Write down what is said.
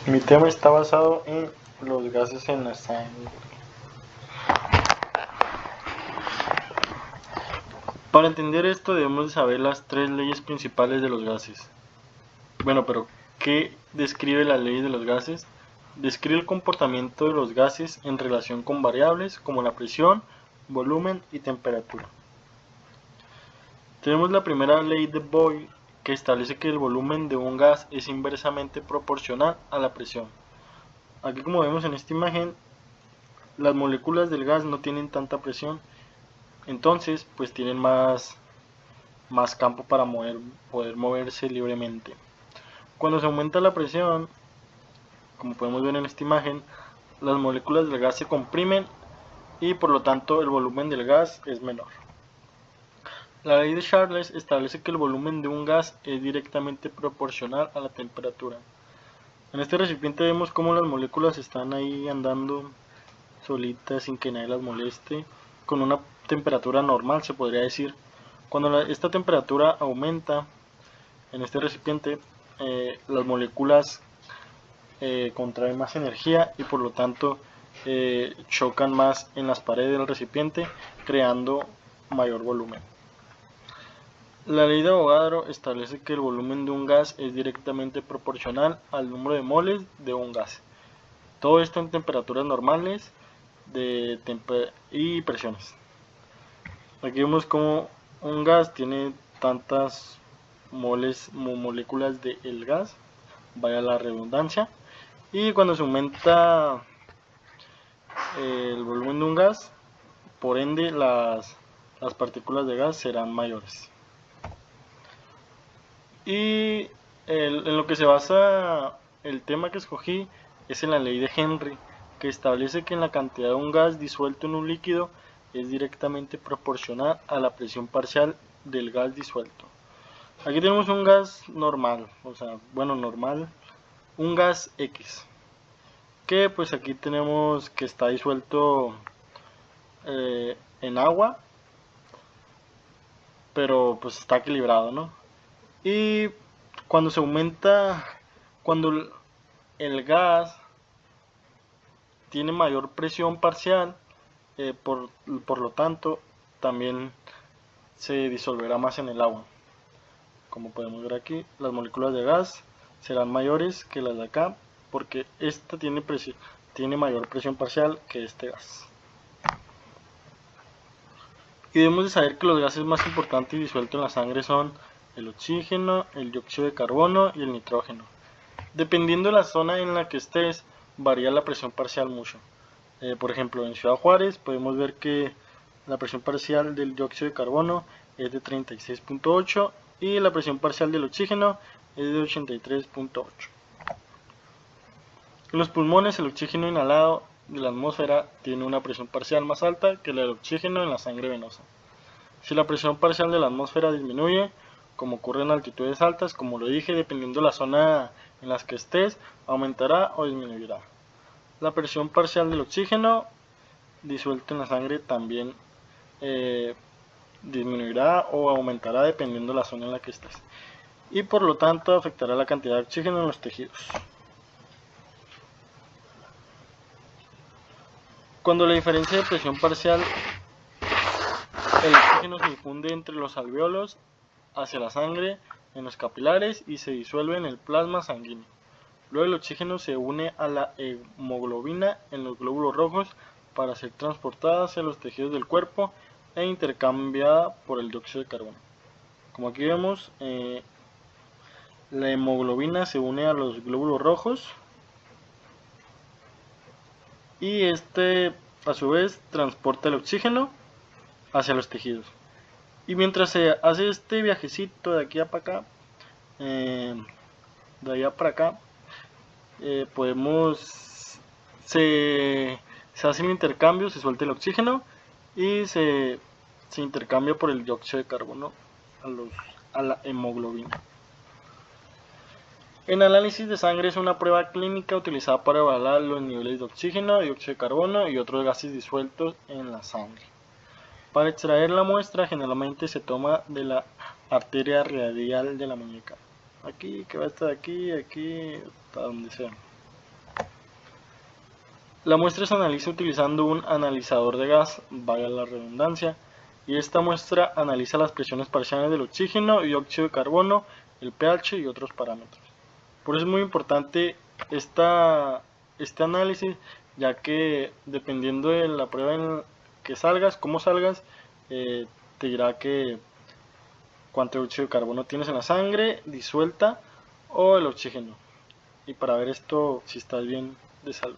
Mi tema está basado en los gases en la sangre. Para entender esto debemos de saber las tres leyes principales de los gases. Bueno, pero ¿qué describe la ley de los gases? Describe el comportamiento de los gases en relación con variables como la presión, volumen y temperatura. Tenemos la primera ley de Boyle, que establece que el volumen de un gas es inversamente proporcional a la presión. Aquí, como vemos en esta imagen, las moléculas del gas no tienen tanta presión, entonces pues tienen más campo para poder moverse libremente. Cuando se aumenta la presión, como podemos ver en esta imagen, las moléculas del gas se comprimen y por lo tanto el volumen del gas es menor. La ley de Charles establece que el volumen de un gas es directamente proporcional a la temperatura. En este recipiente vemos cómo las moléculas están ahí andando solitas sin que nadie las moleste, con una temperatura normal, se podría decir. Cuando esta temperatura aumenta en este recipiente, las moléculas contraen más energía y por lo tanto chocan más en las paredes del recipiente, creando mayor volumen. La ley de Avogadro establece que el volumen de un gas es directamente proporcional al número de moles de un gas. Todo esto en temperaturas normales y presiones. Aquí vemos como un gas tiene tantas moléculas del gas, vaya la redundancia, y cuando se aumenta el volumen de un gas, por ende las partículas de gas serán mayores. Y en lo que se basa el tema que escogí es en la ley de Henry, que establece que la cantidad de un gas disuelto en un líquido es directamente proporcional a la presión parcial del gas disuelto. Aquí tenemos un gas normal, normal, un gas X, que pues aquí tenemos que está disuelto en agua, pero pues está equilibrado, ¿no? Y cuando se aumenta, cuando el gas tiene mayor presión parcial, por lo tanto también se disolverá más en el agua. Como podemos ver aquí, las moléculas de gas serán mayores que las de acá, porque esta tiene mayor presión parcial que este gas. Y debemos de saber que los gases más importantes disueltos en la sangre son el oxígeno, el dióxido de carbono y el nitrógeno. Dependiendo de la zona en la que estés, varía la presión parcial mucho. Por ejemplo, en Ciudad Juárez podemos ver que la presión parcial del dióxido de carbono es de 36.8 y la presión parcial del oxígeno es de 83.8. En los pulmones, el oxígeno inhalado de la atmósfera tiene una presión parcial más alta que la del oxígeno en la sangre venosa. Si la presión parcial de la atmósfera disminuye, como ocurre en altitudes altas, como lo dije, dependiendo de la zona en la que estés, aumentará o disminuirá. La presión parcial del oxígeno disuelto en la sangre también disminuirá o aumentará dependiendo de la zona en la que estés. Y por lo tanto afectará la cantidad de oxígeno en los tejidos. Cuando la diferencia de presión parcial, el oxígeno se difunde entre los alvéolos hacia la sangre, en los capilares y se disuelve en el plasma sanguíneo. Luego el oxígeno se une a la hemoglobina en los glóbulos rojos para ser transportada hacia los tejidos del cuerpo e intercambiada por el dióxido de carbono. Como aquí vemos, la hemoglobina se une a los glóbulos rojos y este a su vez transporta el oxígeno hacia los tejidos. Y mientras se hace este viajecito de aquí a para acá, de allá para acá, se hace el intercambio, se suelta el oxígeno y se intercambia por el dióxido de carbono a la hemoglobina. El análisis de sangre es una prueba clínica utilizada para evaluar los niveles de oxígeno, dióxido de carbono y otros gases disueltos en la sangre. Para extraer la muestra generalmente se toma de la arteria radial de la muñeca. Aquí, que va a estar aquí, hasta donde sea. La muestra se analiza utilizando un analizador de gas, valga la redundancia, y esta muestra analiza las presiones parciales del oxígeno, dióxido de carbono, el pH y otros parámetros. Por eso es muy importante este análisis, ya que dependiendo de la prueba en que salgas, cómo salgas, te dirá que cuánto dióxido de carbono tienes en la sangre disuelta o el oxígeno. Y para ver esto, si estás bien de salud.